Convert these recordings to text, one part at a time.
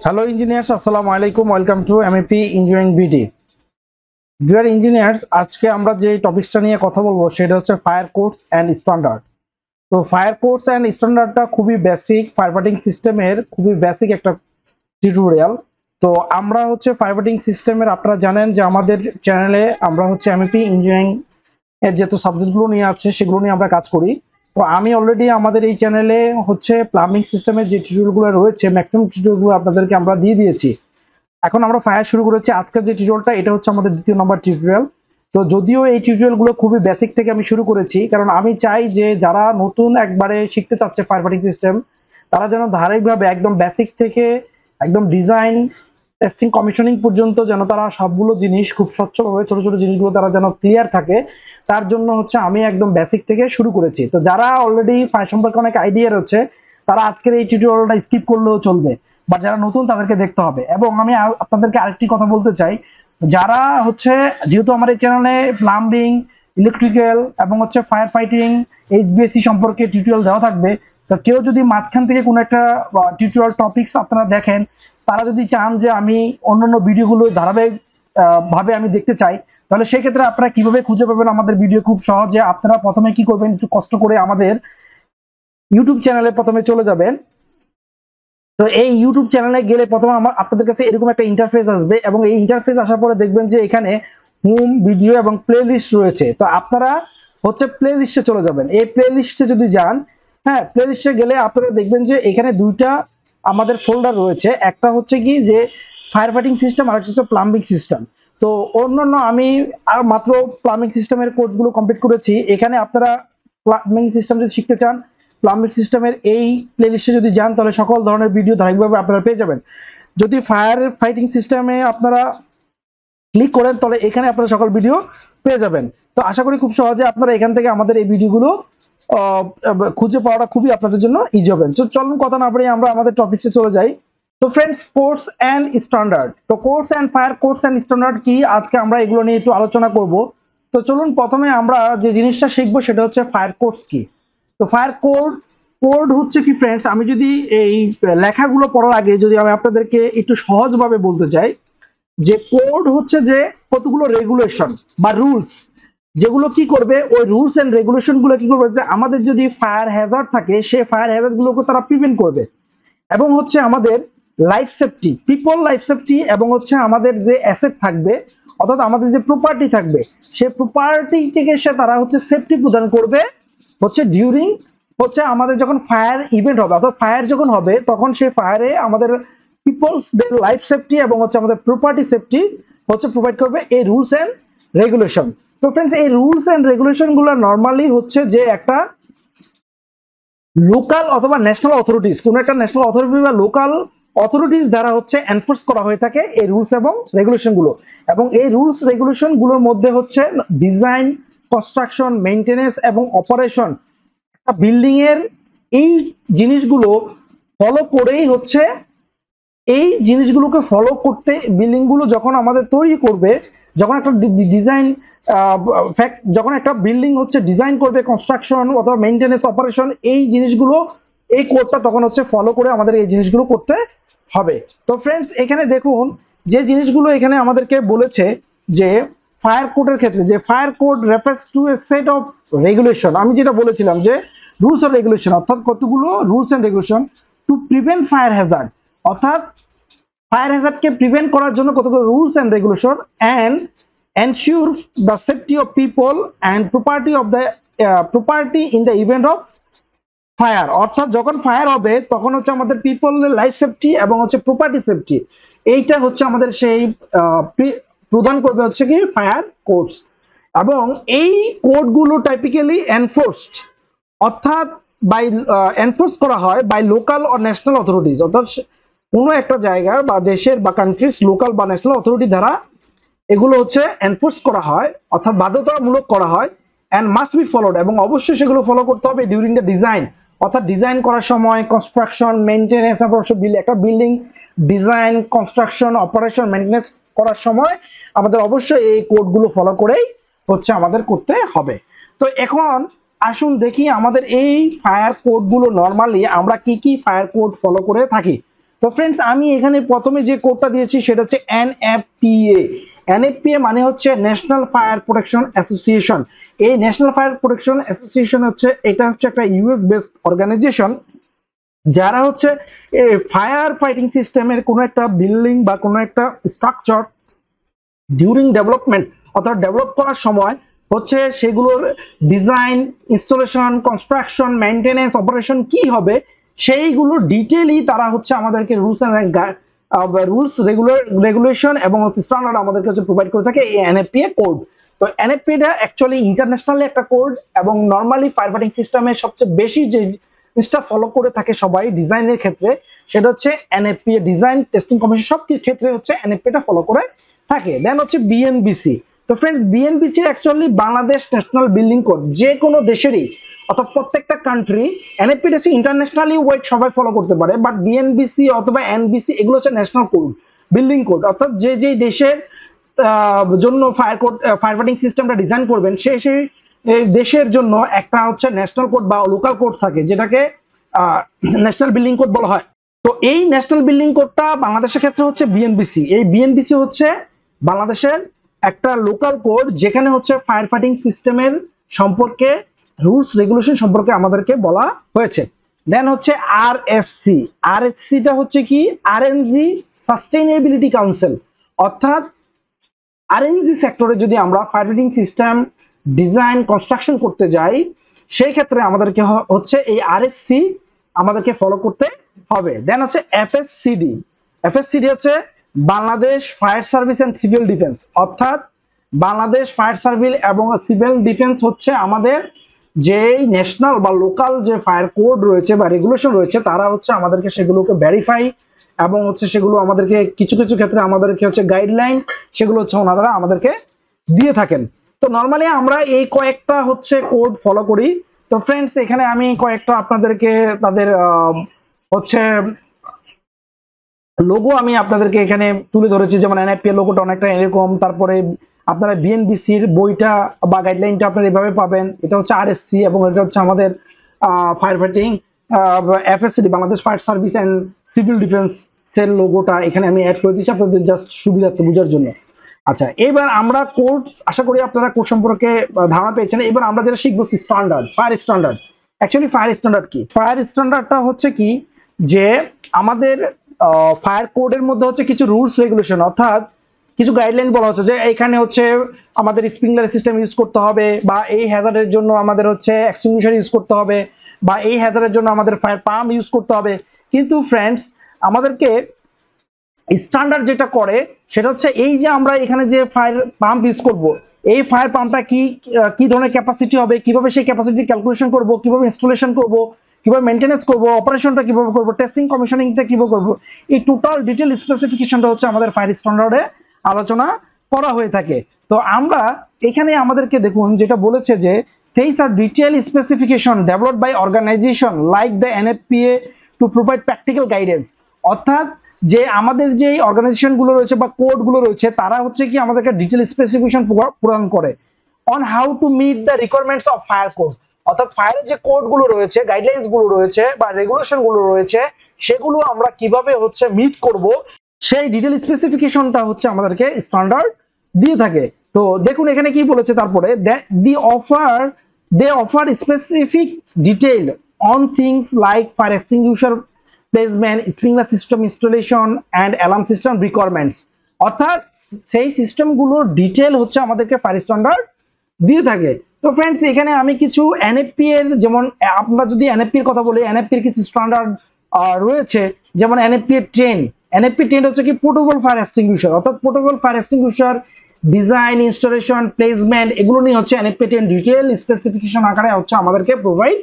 Hello engineers, assalamu alaikum. Welcome to MEP Engineering BD. Dear engineers, আজকে আমরা যে টপিকসটা নিয়ে কথা বলবো সেটা হচ্ছে ফায়ার কোডস এন্ড স্ট্যান্ডার্ড। তো ফায়ার কোডস এন্ড স্ট্যান্ডার্ডটা খুবই বেসিক, ফায়ার ফাইটিং সিস্টেমের খুবই বেসিক একটা টিউটোরিয়াল। তো আমরা হচ্ছে ফায়ার ফাইটিং সিস্টেমের, আপনারা জানেন যে আমাদের চ্যানেলে আমরা হচ্ছে MEP ইঞ্জিনিয়ারিং এর যত সাবজেক্টগুলো নিয়ে আছে সেগুলো নিয়ে আমরা কাজ করি। তো আমি অলরেডি আমাদের এই চ্যানেলে হচ্ছে প্লাম্বিং সিস্টেমের যে টিউটোরিয়ালগুলো রয়েছে ম্যাক্সিমাম টিউটোরিয়ালগুলো আপনাদেরকে আমরা দিয়ে দিয়েছি। এখন আমরা ফায়ার শুরু করেছি। আজকের যে টিউটোরিয়ালটা এটা হচ্ছে আমাদের দ্বিতীয় নম্বর টিউটোরিয়াল। তো যদিও এই টিউটোরিয়ালগুলো খুবই বেসিক থেকে আমি শুরু করেছি, কারণ আমি চাই যে যারা নতুন একবারে শিখতে চাচ্ছে ফায়ার ফাইটিং সিস্টেম তারা যেন ধারাবাহিকভাবে একদম বেসিক থেকে একদম ডিজাইন টেস্টিং কমিশনিং পর্যন্ত যেন তারা সবগুলো জিনিস খুব স্বচ্ছভাবে ছোট ছোট জিনিসগুলো তারা যেন ক্লিয়ার থাকে, তার জন্য হচ্ছে আমি একদম বেসিক থেকে শুরু করেছি। তো যারা অলরেডি ফায়ার সম্পর্কে অনেক আইডিয়া রয়েছে তারা আজকের এই টিউটোরিয়ালটা স্কিপ করলেও চলবে, বা যারা নতুন তাদেরকে দেখতে হবে। এবং আমি আপনাদেরকে আরেকটি কথা বলতে চাই, যারা হচ্ছে, যেহেতু আমার এই চ্যানেলে প্লাম্বিং, ইলেকট্রিক্যাল এবং হচ্ছে ফায়ার ফাইটিং, HVAC সম্পর্কে টিউটোরিয়াল দেওয়া থাকবে, তো কেউ যদি মাঝখান থেকে কোনো একটা টিউটোরিয়াল টপিকস আপনারা দেখেন, তারা যদি চান যে আমি অন্যান্য ভিডিওগুলো ধারাবাহিক ভাবে আমি দেখতে চাই, তাহলে সেক্ষেত্রে আপনারা কিভাবে খুঁজে পাবেন আমাদের ভিডিও? খুব সহজে আপনারা প্রথমে কি করবেন, একটু কষ্ট করে আমাদের ইউটিউব চ্যানেলে প্রথমে চলে যাবেন। তো এই ইউটিউব চ্যানেলে গেলে প্রথমে আপনাদের কাছে এরকম একটা ইন্টারফেস আসবে, এবং এই ইন্টারফেস আসার পরে দেখবেন যে এখানে হোম, ভিডিও এবং প্লে লিস্ট রয়েছে। তো আপনারা হচ্ছে প্লে লিস্টে চলে যাবেন। এই প্লে লিস্টে যদি যান, হ্যাঁ, প্লে লিস্টে গেলে আপনারা দেখবেন যে এখানে দুইটা আমাদের ফোল্ডার রয়েছে। একটা হচ্ছে কি যে ফায়ার ফাইটিং সিস্টেম, আর একটা হচ্ছে প্লাম্বিং সিস্টেম। তো অন্যান্য আমি আর মাত্র প্লাম্বিং সিস্টেমের কোর্সগুলো কমপ্লিট করেছি। এখানে আপনারা প্লাম্বিং সিস্টেম যদি শিখতে চান, প্লাম্বিং সিস্টেমের এই প্লেলিস্টে যদি যান তাহলে সকল ধরনের ভিডিও ধারাবাহিকভাবে আপনারা পেয়ে যাবেন। যদি ফায়ার ফাইটিং সিস্টেমে আপনারা ক্লিক করেন তাহলে এখানে আপনারা সকল ভিডিও পেয়ে যাবেন। তো আশা করি খুব সহজে আপনারা এখান থেকে আমাদের এই ভিডিওগুলো খুঁজে পাওয়াটা খুবই আপনাদের জন্য ইজি হবে। তো চলুন কথা না বাড়িয়ে আমরা আমাদের টপিকসে চলে যাই। তো ফ্রেন্ডস, কোডস এন্ড স্ট্যান্ডার্ড। তো codes and fire codes and standard কি, আজকে আমরা এগুলো নিয়ে একটু আলোচনা করব। তো চলুন প্রথমে আমরা যে জিনিসটা শিখবো সেটা হচ্ছে ফায়ার কোডস কি। তো ফায়ার কোড হচ্ছে কি ফ্রেন্ডস, আমি যদি এই লেখাগুলো পড়ার আগে যদি আমি আপনাদেরকে একটু সহজভাবে বলতে চাই, যে কোড হচ্ছে যে কতগুলো রেগুলেশন বা রুলস, যেগুলো কি করবে, ওই রুলস এন্ড রেগুলেশন গুলো কি করবে, যে আমাদের যদি ফায়ার হ্যাজার্ড থাকে সেই ফায়ার হ্যাজার্ড গুলোকে তারা প্রিভেন্ট করবে। এবং হচ্ছে আমাদের life safety, people life safety, এবং হচ্ছে আমাদের যে অ্যাসেট থাকবে অর্থাৎ আমাদের যে প্রপার্টি থাকবে সেই প্রপার্টি থেকে সে তারা হচ্ছে সেফটি প্রদান করবে হচ্ছে ডিউরিং হচ্ছে আমাদের যখন ফায়ার ইভেন্ট হবে, অর্থাৎ ফায়ার যখন হবে তখন সেই ফায়ারে আমাদের পিপলস দের লাইফ সেফটি এবং হচ্ছে আমাদের প্রপার্টি সেফটি হচ্ছে প্রোভাইড করবে এই রুলস এন্ড রেগুলেশন। তো ফ্রেন্ডস, এই রুলস এন্ড রেগুলেশন গুলো নর্মালি হচ্ছে যে একটা লোকাল অথবা ন্যাশনাল অথরিটিস, কোন একটা ন্যাশনাল অথরিটি বা লোকাল অথরিটিস দ্বারা হচ্ছে এনফোর্স করা হয়ে থাকে এই রুলস এবং রেগুলেশন গুলো। এবং এই রুলস রেগুলেশন গুলোর মধ্যে হচ্ছে ডিজাইন, কনস্ট্রাকশন, মেইনটেনেন্স এবং অপারেশন, একটা বিল্ডিং এর এই জিনিসগুলো ফলো করেই হচ্ছে, এই জিনিসগুলোকে ফলো করতে বিল্ডিং গুলো যখন আমাদের তৈরি করবে, যখন একটা ডিজাইন যখন একটা বিল্ডিং হচ্ছে ডিজাইন করবে, কনস্ট্রাকশন অথবা মেইনটেনেন্স, অপারেশন, এই জিনিসগুলো, এই কোডটা তখন হচ্ছে ফলো করে আমাদের এই জিনিসগুলো করতে হবে। তো ফ্রেন্ডস, এখানে দেখুন যে জিনিসগুলো এখানে আমাদেরকে বলেছে যে ফায়ার কোডের ক্ষেত্রে, যে fire code refers to A set of regulation. আমি যেটা বলেছিলাম যে রুলস অ্যান্ড রেগুলেশন, অর্থাৎ কতগুলো rules and regulation to prevent fire Hazard, অর্থাৎ ফায়ার হ্যাজার্ডকে প্রিভেন্ট করার জন্য কতগুলো rules and regulation, and ensure the safety of people and property of the property in the event of fire. অর্থাৎ যখন fire হবে তখন হচ্ছে আমাদের পিপলের লাইফ সেফটি এবং হচ্ছে প্রপার্টি সেফটি, এইটা হচ্ছে আমাদের সেই প্রদান করবে হচ্ছে কি ফায়ার কোডস। এবং এই কোডগুলো টাইপিক্যালি এনফোর্সড, অর্থাৎ বাই এনফোর্স করা হয় by local or national authorities, অর্থাৎ কোনো একটা জায়গার বা দেশের বা কান্ট্রিজ লোকাল বা ন্যাশনাল অথরিটি দ্বারা এগুলো হচ্ছে এনফোর্স করা হয়, অর্থাৎ বাধ্যতামূলক করা হয়, এন্ড মাস্ট বি ফলোড, এবং অবশ্যই সেগুলো ফলো করতে হবে ডিউরিং দ্য ডিজাইন, অর্থাৎ ডিজাইন করার সময়, কনস্ট্রাকশন, মেইনটেনেন্স, একটা building design, construction, operation, maintenance করার সময় আমাদের অবশ্যই এই কোডগুলো ফলো করেই হচ্ছে আমাদের করতে হবে। তো এখন আসুন দেখি আমাদের এই ফায়ার কোডগুলো নরমালি আমরা কি কি ফায়ার কোড ফলো করে থাকি। তো তো ফ্রেন্ডস আমি এখানে প্রথমে যে কোডটা দিয়েছি সেটা হচ্ছে এনএফপিএ। এনএফপিএ মানে হচ্ছে ন্যাশনাল ফায়ার প্রোটেকশন অ্যাসোসিয়েশন। এই ন্যাশনাল ফায়ার প্রোটেকশন অ্যাসোসিয়েশন হচ্ছে এটা হচ্ছে একটা ইউএস বেসড অর্গানাইজেশন, যারা হচ্ছে ফায়ার ফাইটিং সিস্টেমের কোনো একটা বিল্ডিং বা কোনো একটা স্ট্রাকচার ডিউরিং ডেভেলপমেন্ট অর্থাৎ ডেভেলপ করার সময় হচ্ছে সেগুলোর design, installation, construction, maintenance, operation কি হবে সেইগুলো ডিটেইলি তারা হচ্ছে আমাদেরকে রুলস রেগুলেশন এবং স্ট্যান্ডার্ড আমাদেরকে হচ্ছে প্রোভাইড করে থাকে এই এনএফপিএ কোড। তো এনএফপিএটা অ্যাকচুয়ালি ইন্টারন্যাশনালি একটা কোড এবং নর্মালি ফায়ার ফাইটিং সিস্টেমের সবচেয়ে বেশি যে জিনিসটা ফলো করে থাকে সবাই ডিজাইনের ক্ষেত্রে সেটা হচ্ছে এনএফপিএ। ডিজাইন টেস্টিং কমিশন সব ক্ষেত্রে হচ্ছে এনএফপিএটা ফলো করে থাকে। দেন হচ্ছে বিএনবিসি। তো friends BNBC actually Bangladesh national building code, যে কোনো দেশেরই অর্থাৎ প্রত্যেকটা কান্ট্রি এনএফপিটা হচ্ছে ইন্টারন্যাশনালি ওয়েট সবাই ফলো করতে পারে, বাট বিএনবিসি অথবা এনবিসি এগুলো হচ্ছে ন্যাশনাল কোড, বিল্ডিং কোড। অর্থাৎ যে যে দেশের জন্য ফায়ার ফাইটিং সিস্টেমটা ডিজাইন করবেন সেই সেই দেশের জন্য একটা হচ্ছে ন্যাশনাল কোড বা লোকাল কোড থাকে, যেটাকে ন্যাশনাল বিল্ডিং কোড বলা হয়। তো এই ন্যাশনাল বিল্ডিং কোডটা বাংলাদেশের ক্ষেত্রে হচ্ছে বিএনবিসি। এই বিএনবিসি হচ্ছে বাংলাদেশের একটা লোকাল কোড, যেখানে হচ্ছে ফায়ার ফাইটিং সিস্টেমের সম্পর্কে রুলস রেগুলেশন সম্পর্কে আমাদেরকে বলা হয়েছে। দেন হচ্ছে আরএসসি। আরএসসিটা হচ্ছে কি আরএনজি সাস্টেইনেবিলিটি কাউন্সিল। অর্থাৎ আরএনজি সেক্টরে যদি আমরা fire fighting system design construction করতে যাই সেই ক্ষেত্রে আমাদেরকে হচ্ছে এই আরএসসি আমাদেরকে ফলো করতে হবে। দেন হচ্ছে এফএসসিডি। এফএসসিডি হচ্ছে Bangladesh fire service and civil defence. অর্থাৎ বাংলাদেশ ফায়ার সার্ভিস এবং সিভিল ডিফেন্স হচ্ছে আমাদের যে ন্যাশনাল বা লোকাল যে ফায়ার কোড রয়েছে বা রেগুলেশন রয়েছে তারা হচ্ছে আমাদেরকে সেগুলোকে ভেরিফাই এবং হচ্ছে সেগুলো আমাদেরকে কিছু কিছু ক্ষেত্রে আমাদেরকে হচ্ছে গাইডলাইন সেগুলো হচ্ছে ওনারা আমাদেরকে দিয়ে থাকেন। তো নর্মালি আমরা এই কয়েকটা হচ্ছে কোড ফলো করি। তো ফ্রেন্ডস এখানে আমি কয়েকটা আপনাদেরকে তাদের হচ্ছে লোগো আমি আপনাদেরকে এখানে তুলে ধরেছি, যেমন এনএফপি এর লোগোটা অনেকটা এরকম। তারপরে আপনারা বিএনবিসির বইটা বা গাইডলাইনটা আপনারা এভাবে পাবেন। এটা হচ্ছে আরএসসি এবং এটা হচ্ছে আমাদের fire fighting FSC Bangladesh fire service and civil defence এর লোগোটা এখানে আমি অ্যাড করে দিয়েছি আপনাদের জাস্ট সুবিধার্থে বোঝার জন্য। আচ্ছা, এবার আমরা কোড, আশা করি আপনারা কোড সম্পর্কে ধারণা পেয়েছেন। এবার আমরা যেটা শিখবো standard, fire standard. Actually fire standard কি? ফায়ার স্ট্যান্ডার্ডটা হচ্ছে কি যে আমাদের ফায়ার কোডের মধ্যে হচ্ছে কিছু রুলস রেগুলেশন অর্থাৎ কিছু গাইডলাইন বলা হচ্ছে যে এখানে হচ্ছে আমাদের স্প্রিংলার সিস্টেম ইউজ করতে হবে, বা এই হ্যাজার্ডের জন্য আমাদের হচ্ছে এক্সটিংগুইশার ইউজ করতে হবে, বা এই হ্যাজার্ডের জন্য আমাদের ফায়ার পাম্প ইউজ করতে হবে। কিন্তু ফ্রেন্ডস আমাদেরকে স্ট্যান্ডার্ড যেটা করে সেটা হচ্ছে এই যে আমরা এখানে যে ফায়ার পাম্প ইউজ করব, এই ফায়ার পাম্পটা কি ধরনের ক্যাপাসিটি হবে, কিভাবে সেই ক্যাপাসিটি ক্যালকুলেশন করব, কিভাবে ইনস্টলেশন করব, কিভাবে মেইনটেনেন্স করব, অপারেশনটা কিভাবে করব, টেস্টিং কমিশনিংটা কিভাবে করব, এই টোটাল ডিটেইল স্পেসিফিকেশনটা হচ্ছে আমাদের ফায়ার স্ট্যান্ডার্ডে আলোচনা করা হয়ে থাকে। তো আমরা এখানে আমাদেরকে দেখুন যেটা বলেছে যে these are detailed specification developed by organization like the NFPA to provide practical guidance। অর্থাৎ যে আমাদের যে অর্গানাইজেশন গুলো রয়েছে বা কোড গুলো রয়েছে তারা হচ্ছে কি আমাদেরকে ডিটেইল স্পেসিফিকেশন প্রদান করে on how to meet the requirements of fire code। অর্থাৎ ফায়ারের যে কোড গুলো রয়েছে, গাইডলাইন্স গুলো রয়েছে বা রেগুলেশন গুলো রয়েছে সেগুলো আমরা কিভাবে হচ্ছে মিট করব সেই ডিটেইল স্পেসিফিকেশনটা হচ্ছে আমাদেরকে স্ট্যান্ডার্ড দিয়ে থাকে। তো দেখুন এখানে কি বলেছে, তারপরে they offer specific detail on things like fire extinguisher placement, sprinkler system installation and alarm system requirements। অর্থাৎ সেই সিস্টেমগুলোর ডিটেইল হচ্ছে আমাদেরকে ফায়ার স্ট্যান্ডার্ড দিয়ে থাকে। তো ফ্রেন্ডস এখানে আমি কিছু এনএফপি এর, যেমন আমরা যদি এনএফপি এর কথা বলি, এনএফপি এর কিছু স্ট্যান্ডার্ড রয়েছে, যেমন এনএফপি এর 10। এনএফপি 10 হচ্ছে কি পোর্টেবল ফায়ার এক্সটিংগুইশার। অর্থাৎ portable fire extinguisher design, installation, placement এগুলো নিয়ে হচ্ছে এনএফপি 10 ডিটেইল স্পেসিফিকেশন আকারে হচ্ছে আমাদেরকে প্রোভাইড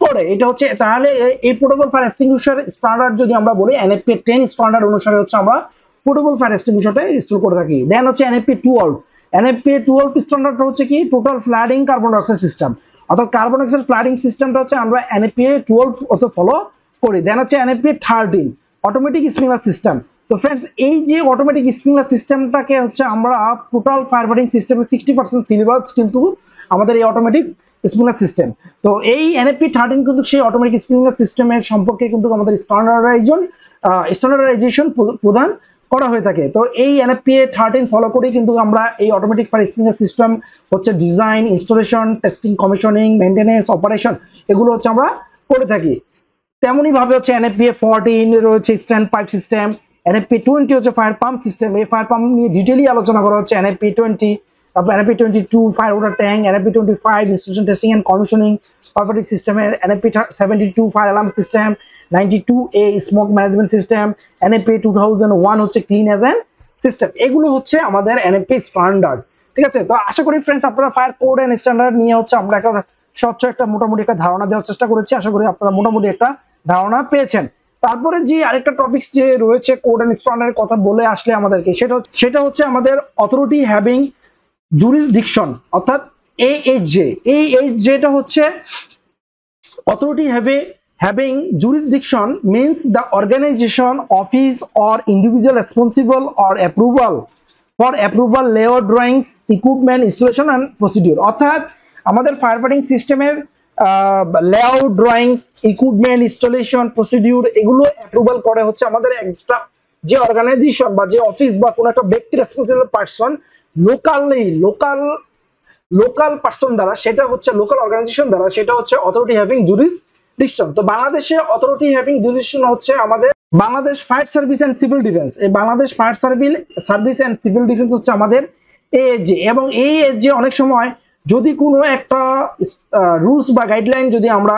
করে। এটা হচ্ছে তাহলে এই পোর্টেবল ফায়ার এক্সটিংগুইশার স্ট্যান্ডার্ড যদি আমরা বলি এনএফপি 10 স্ট্যান্ডার্ড অনুসারে হচ্ছে আমরা পোর্টেবল ফায়ার এক্সটিংগুইশারটা ইনস্টল করে থাকি। দেন হচ্ছে এনএফপি 12। এনএফপি 12 স্ট্যান্ডার্ডটা হচ্ছে কি total flooding carbon dioxide system. অর্থাৎ কার্বন ডাইঅক্সাইড ফ্লাডিং সিস্টেমটা হচ্ছে আমরা এনএফপি 12 অথবা ফলো করি। দেন হচ্ছে এনএফপি 13 অটোমেটিক স্প্রিংলার সিস্টেম। তো ফ্রেন্ডস এই যে অটোমেটিক স্প্রিংলার সিস্টেমটাকে হচ্ছে আমরা টোটাল ফায়ার ফাইটিং সিস্টেমের 60% সিলেবাস কিন্তু আমাদের এই অটোমেটিক স্প্রিংলার সিস্টেম। তো এই এনএফপি 13 কিন্তু সেই অটোমেটিক স্প্রিংলার সিস্টেমের সম্পর্কে কিন্তু আমাদের স্ট্যান্ডার্ডাইজেশন স্ট্যান্ডার্ডাইজেশন প্রদান করা হয়ে থাকে। তো এই NFPA 13 ফলো করেই কিন্তু আমরা এই অটোমেটিক ফায়ার স্প্রিংকলার সিস্টেম হচ্ছে design, installation, testing, commissioning, maintenance, operation এগুলো হচ্ছে আমরা করে থাকি। তেমনি ভাবে হচ্ছে NFPA 14 রয়েছে স্ট্যান্ড পাইপ সিস্টেম, NFPA 20 হচ্ছে ফায়ার পাম্প সিস্টেম। এই ফায়ার পাম্প নিয়ে ডিটেইলি আলোচনা করা হচ্ছে NFPA 20, তারপর NFPA 22 fire water tank, NFPA 25 installation, testing and commissioning perfect সিস্টেমের, NFPA 72 fire alarm system, 92A smoke management system, NFPA 2001 হচ্ছে ক্লিন এজ এন্ড সিস্টেম। এগুলো হচ্ছে আমাদের NFPA স্ট্যান্ডার্ড। ঠিক আছে, তো আশা করি ফ্রেন্ডস আপনারা ফায়ার কোড এন্ড স্ট্যান্ডার্ড নিয়ে হচ্ছে আমরা একটা স্বচ্ছ একটা মোটামুটি একটা ধারণা দেওয়ার চেষ্টা করেছি। আশা করি আপনারা মোটামুটি একটা ধারণা পেয়েছেন। তারপরে যে আরেকটা টপিকস যে রয়েছে কোড এন্ড স্ট্যান্ডার্ডের কথা বলে আসলে আমাদেরকে সেটা হচ্ছে আমাদের অথরিটি হ্যাভিং জুরিসডিকশন অর্থাৎ AHJ। AHJটা হচ্ছে authority having jurisdiction means the organization, office or individual responsible or for approval layout drawings, equipment, installation and procedure। অর্থাৎ আমাদের ফায়ার ফাইটিং সিস্টেমের layout drawings, equipment, installation, procedure এগুলো অ্যাপ্রুভাল করে হচ্ছে আমাদের একটা যে অর্গানাইজেশন বা যে অফিস বা কোনো একটা ব্যক্তি রেসপন্সিবল পারসন লোকাল পারসন দ্বারা, সেটা হচ্ছে লোকাল অর্গানাইজেশন দ্বারা, সেটা হচ্ছে অথরিটি হ্যাভিং জুরিসডিকশন। তো বাংলাদেশে অথরিটি হ্যাভিং জুরিসডিকশন হচ্ছে আমাদের Bangladesh fire service and civil defence. এই Bangladesh fire service and civil defence হচ্ছে আমাদের AHJ। এবং AHJ অনেক সময় যদি কোনো একটা রুলস বা গাইডলাইন যদি আমরা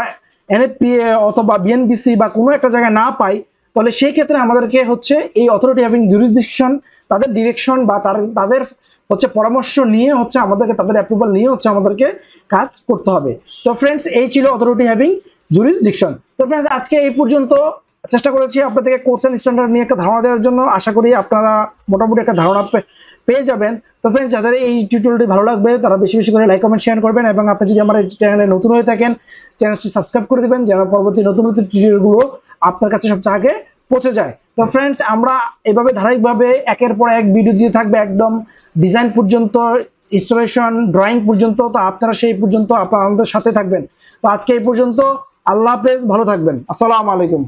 NFPA অথবা BNBC বা কোনো একটা জায়গায় না পাই, তাহলে সেই ক্ষেত্রে আমাদেরকে হচ্ছে এই অথরিটি হ্যাভিং জুরিসডিকশন তাদের ডিরেকশন বা তাদের হচ্ছে পরামর্শ নিয়ে হচ্ছে আমাদেরকে, তাদের অ্যাপ্রুভাল নিয়ে হচ্ছে আমাদেরকে কাজ করতে হবে। তো ফ্রেন্ডস এই ছিল অথরিটি হ্যাভিং জুরিসডিকশন। তো ফ্রেন্ডস আজকে এই পর্যন্ত চেষ্টা করেছি আপনাদেরকে কোর্স এন্ড স্ট্যান্ডার্ড নিয়ে একটা ধারণা দেওয়ার জন্য। আশা করি আপনারা মোটামুটি একটা ধারণা পেয়ে যাবেন। তো ফ্রেন্ডস যাদের এই টিউটোরিয়ালটি ভালো লাগবে তারা বেশি বেশি করে লাইক, কমেন্ট, শেয়ার করবেন এবং আপনি যদি আমার এই চ্যানেলে নতুন হয়ে থাকেন চ্যানেলটি সাবস্ক্রাইব করে দিবেন যেন পরবর্তী নতুন নতুন টিউটোরিয়ালগুলো আপনার কাছে সবচেয়ে আগে পৌঁছে যায়। তো ফ্রেন্ডস আমরা এভাবে ধারাবাহিকভাবে একের পর এক ভিডিও দিয়ে থাকবে একদম ডিজাইন পর্যন্ত, ইনস্টলেশন, ড্রয়িং পর্যন্ত। তো আপনারা সেই পর্যন্ত আপনারা আমাদের সাথে থাকবেন। তো আজকে এই পর্যন্ত, আল্লাহ হাফেজ, ভালো থাকবেন, আসসালামু আলাইকুম।